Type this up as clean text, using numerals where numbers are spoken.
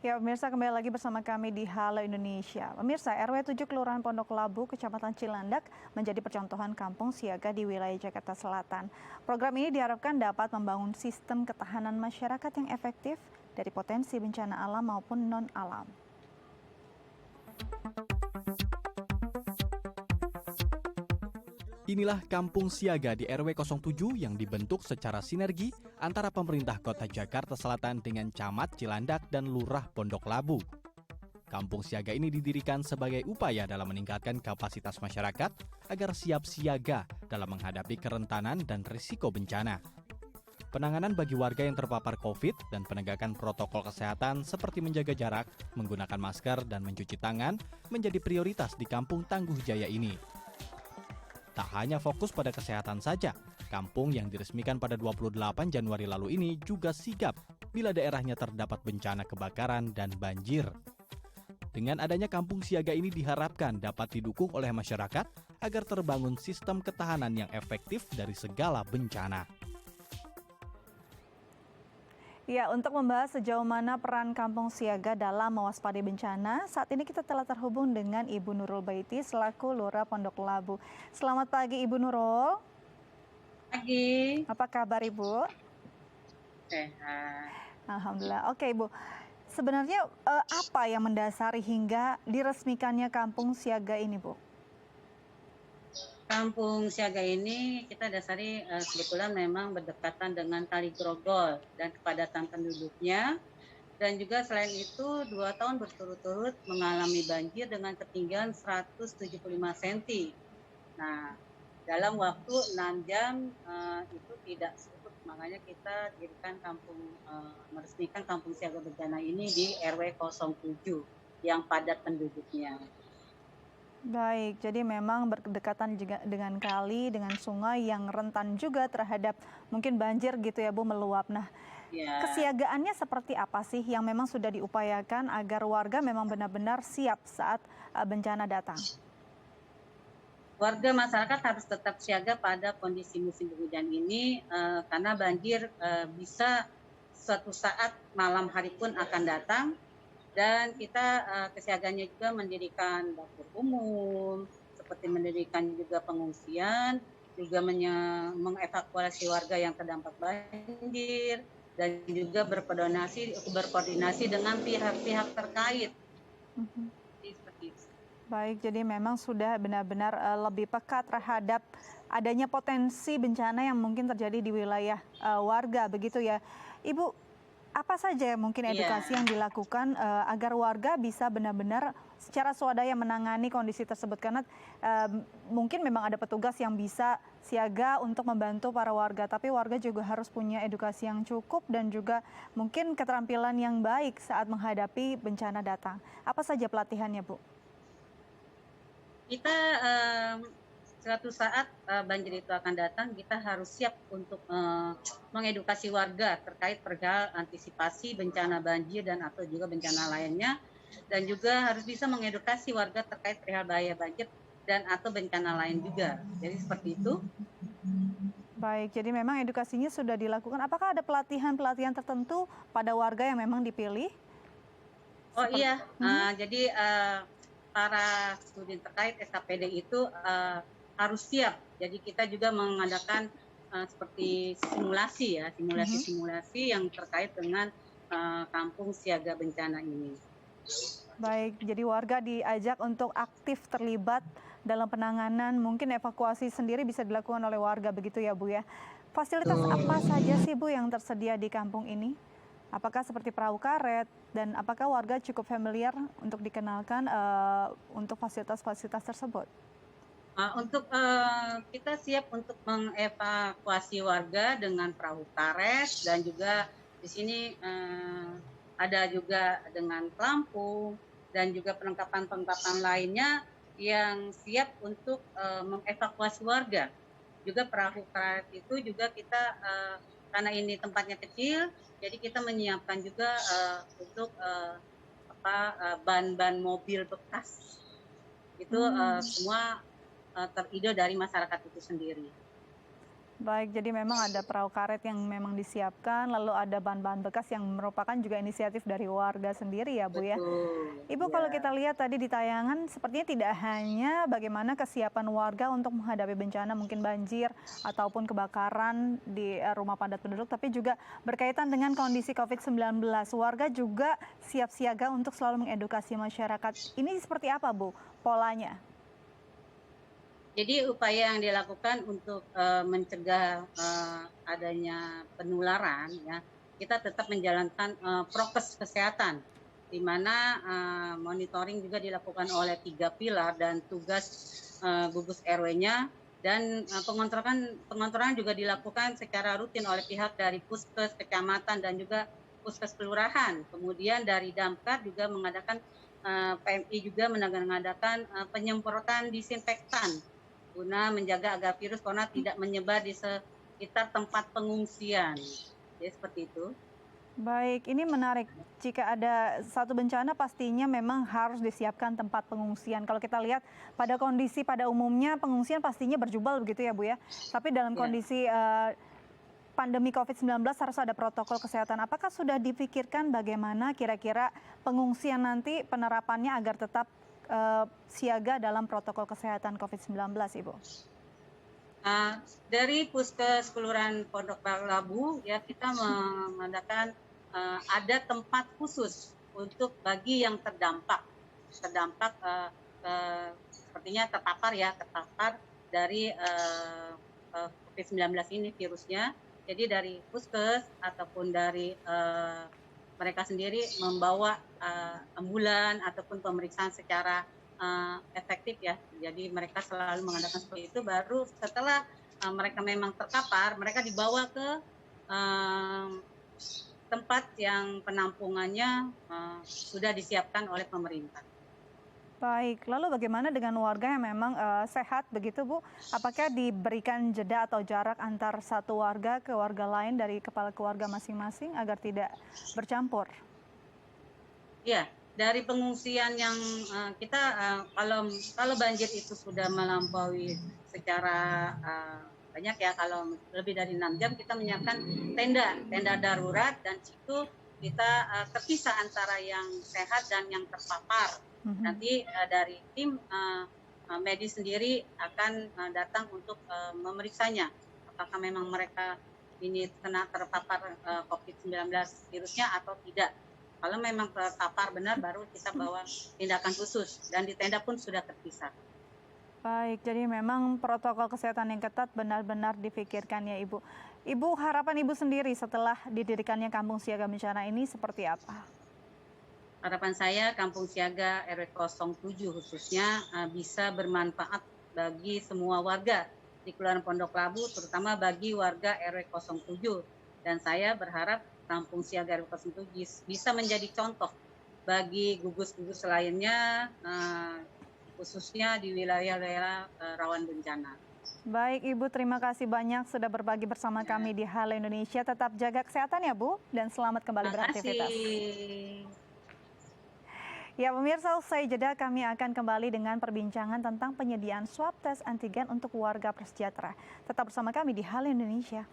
Ya, pemirsa kembali lagi bersama kami di Halo Indonesia. Pemirsa, RW 7 Kelurahan Pondok Labu, Kecamatan Cilandak menjadi percontohan kampung siaga di wilayah Jakarta Selatan. Program ini diharapkan dapat membangun sistem ketahanan masyarakat yang efektif dari potensi bencana alam maupun non-alam. Inilah kampung siaga di RW 07 yang dibentuk secara sinergi antara pemerintah kota Jakarta Selatan dengan Camat Cilandak dan Lurah Pondok Labu. Kampung siaga ini didirikan sebagai upaya dalam meningkatkan kapasitas masyarakat agar siap siaga dalam menghadapi kerentanan dan risiko bencana. Penanganan bagi warga yang terpapar COVID dan penegakan protokol kesehatan seperti menjaga jarak, menggunakan masker, dan mencuci tangan menjadi prioritas di Kampung Tangguh Jaya ini. Tak hanya fokus pada kesehatan saja, kampung yang diresmikan pada 28 Januari lalu ini juga sigap bila daerahnya terdapat bencana kebakaran dan banjir. Dengan adanya kampung siaga ini diharapkan dapat didukung oleh masyarakat agar terbangun sistem ketahanan yang efektif dari segala bencana. Ya, untuk membahas sejauh mana peran kampung siaga dalam mewaspadai bencana, saat ini kita telah terhubung dengan Ibu Nurul Baiti selaku Lurah Pondok Labu. Selamat pagi Ibu Nurul. Pagi. Apa kabar Ibu? Sehat. Alhamdulillah. Oke Ibu, sebenarnya apa yang mendasari hingga diresmikannya kampung siaga ini Bu? Kampung siaga ini kita dasari kebetulan memang berdekatan dengan Kali Grogol dan kepadatan penduduknya. Dan juga selain itu 2 tahun berturut-turut mengalami banjir dengan ketinggian 175 cm. Nah, dalam waktu 6 jam itu tidak surut, makanya kita meresmikan kampung siaga bencana ini di RW 07 yang padat penduduknya. Baik, jadi memang berdekatan juga dengan kali, dengan sungai yang rentan juga terhadap mungkin banjir gitu ya Bu, meluap. Nah, Ya. kesiagaannya seperti apa sih yang memang sudah diupayakan agar warga memang benar-benar siap saat bencana datang? Warga masyarakat harus tetap siaga pada kondisi musim hujan ini karena banjir bisa suatu saat malam hari pun akan datang. Dan kita kesiagannya juga mendirikan dapur umum, seperti mendirikan juga pengungsian, juga mengevakuasi warga yang terdampak banjir, dan juga berkoordinasi dengan pihak-pihak terkait. Seperti itu. Baik, jadi memang sudah benar-benar lebih peka terhadap adanya potensi bencana yang mungkin terjadi di wilayah warga, begitu ya. Ibu, apa saja mungkin edukasi yang dilakukan agar warga bisa benar-benar secara swadaya menangani kondisi tersebut? Karena mungkin memang ada petugas yang bisa siaga untuk membantu para warga, tapi warga juga harus punya edukasi yang cukup dan juga mungkin keterampilan yang baik saat menghadapi bencana datang. Apa saja pelatihannya, Bu? Kita suatu saat banjir itu akan datang, kita harus siap untuk mengedukasi warga terkait perihal antisipasi bencana banjir dan atau juga bencana lainnya, dan juga harus bisa mengedukasi warga terkait perihal bahaya banjir dan atau bencana lain juga. Jadi seperti itu. Baik, jadi memang edukasinya sudah dilakukan. Apakah ada pelatihan-pelatihan tertentu pada warga yang memang dipilih? Oh iya, jadi para studi terkait SKPD itu harus siap. Jadi kita juga mengadakan seperti simulasi yang terkait dengan kampung siaga bencana ini. Baik, jadi warga diajak untuk aktif terlibat dalam penanganan, mungkin evakuasi sendiri bisa dilakukan oleh warga begitu ya Bu ya. Fasilitas apa saja sih Bu yang tersedia di kampung ini? Apakah seperti perahu karet dan apakah warga cukup familiar untuk dikenalkan untuk fasilitas-fasilitas tersebut? Untuk kita siap untuk mengevakuasi warga dengan perahu karet dan juga di sini ada juga dengan pelampung dan juga perlengkapan-perlengkapan lainnya yang siap untuk mengevakuasi warga. Juga perahu karet itu juga kita karena ini tempatnya kecil, jadi kita menyiapkan juga untuk ban-ban mobil bekas. Itu semua teride dari masyarakat itu sendiri. Baik, jadi memang ada perahu karet yang memang disiapkan, lalu ada bahan-bahan bekas yang merupakan juga inisiatif dari warga sendiri ya Bu ya. Betul, Ibu kalau ya. kita lihat tadi di tayangan sepertinya tidak hanya bagaimana kesiapan warga untuk menghadapi bencana mungkin banjir ataupun kebakaran di rumah padat penduduk, tapi juga berkaitan dengan kondisi COVID-19. Warga juga siap siaga untuk selalu mengedukasi masyarakat. Ini seperti apa Bu polanya? Jadi upaya yang dilakukan untuk mencegah adanya penularan, ya, kita tetap menjalankan prokes kesehatan, di mana monitoring juga dilakukan oleh 3 pilar dan tugas gugus RW-nya, dan pengontrolan juga dilakukan secara rutin oleh pihak dari Puskes Kecamatan dan juga Puskes Kelurahan. Kemudian dari Damkar juga mengadakan PMI juga mengadakan penyemprotan disinfektan guna menjaga agar virus corona tidak menyebar di sekitar tempat pengungsian. Jadi seperti itu. Baik, ini menarik. Jika ada satu bencana pastinya memang harus disiapkan tempat pengungsian. Kalau kita lihat pada kondisi pada umumnya pengungsian pastinya berjubel begitu ya Bu ya. Tapi dalam Ya. kondisi pandemi COVID-19 harus ada protokol kesehatan. Apakah sudah dipikirkan bagaimana kira-kira pengungsian nanti penerapannya agar tetap siaga dalam protokol kesehatan COVID-19 Ibu? Dari Puskes Kelurahan Pondok Labu, ya, kita mengadakan ada tempat khusus untuk bagi yang terdampak sepertinya terpapar dari COVID-19 ini virusnya. Jadi dari Puskes ataupun dari mereka sendiri membawa ambulan ataupun pemeriksaan secara efektif ya. Jadi mereka selalu mengadakan seperti itu. Baru setelah mereka memang terpapar, mereka dibawa ke tempat yang penampungannya sudah disiapkan oleh pemerintah. Baik, lalu bagaimana dengan warga yang memang sehat begitu Bu? Apakah diberikan jeda atau jarak antar satu warga ke warga lain dari kepala keluarga masing-masing agar tidak bercampur? Ya, dari pengungsian yang kita kalau banjir itu sudah melampaui secara banyak ya, kalau lebih dari 6 jam kita menyiapkan tenda darurat, dan situ kita terpisah antara yang sehat dan yang terpapar. Nanti dari tim medis sendiri akan datang untuk memeriksanya apakah memang mereka ini terpapar COVID-19 virusnya atau tidak. Kalau memang terpapar benar, baru kita bawa tindakan khusus, dan di tenda pun sudah terpisah. Baik, jadi memang protokol kesehatan yang ketat benar-benar difikirkan ya Ibu. Ibu, harapan Ibu sendiri setelah didirikannya Kampung Siaga Bencana ini seperti apa? Harapan saya Kampung Siaga RW 07 khususnya bisa bermanfaat bagi semua warga di Kelurahan Pondok Labu, terutama bagi warga RW 07. Dan saya berharap Kampung Siaga RW 07 bisa menjadi contoh bagi gugus-gugus lainnya, khususnya di wilayah-wilayah rawan bencana. Baik Ibu, terima kasih banyak sudah berbagi bersama kami di Halo Indonesia. Tetap jaga kesehatan ya Bu, dan selamat kembali beraktivitas. Ya pemirsa, usai jeda kami akan kembali dengan perbincangan tentang penyediaan swab tes antigen untuk warga prasejahtera. Tetap bersama kami di Halo Indonesia.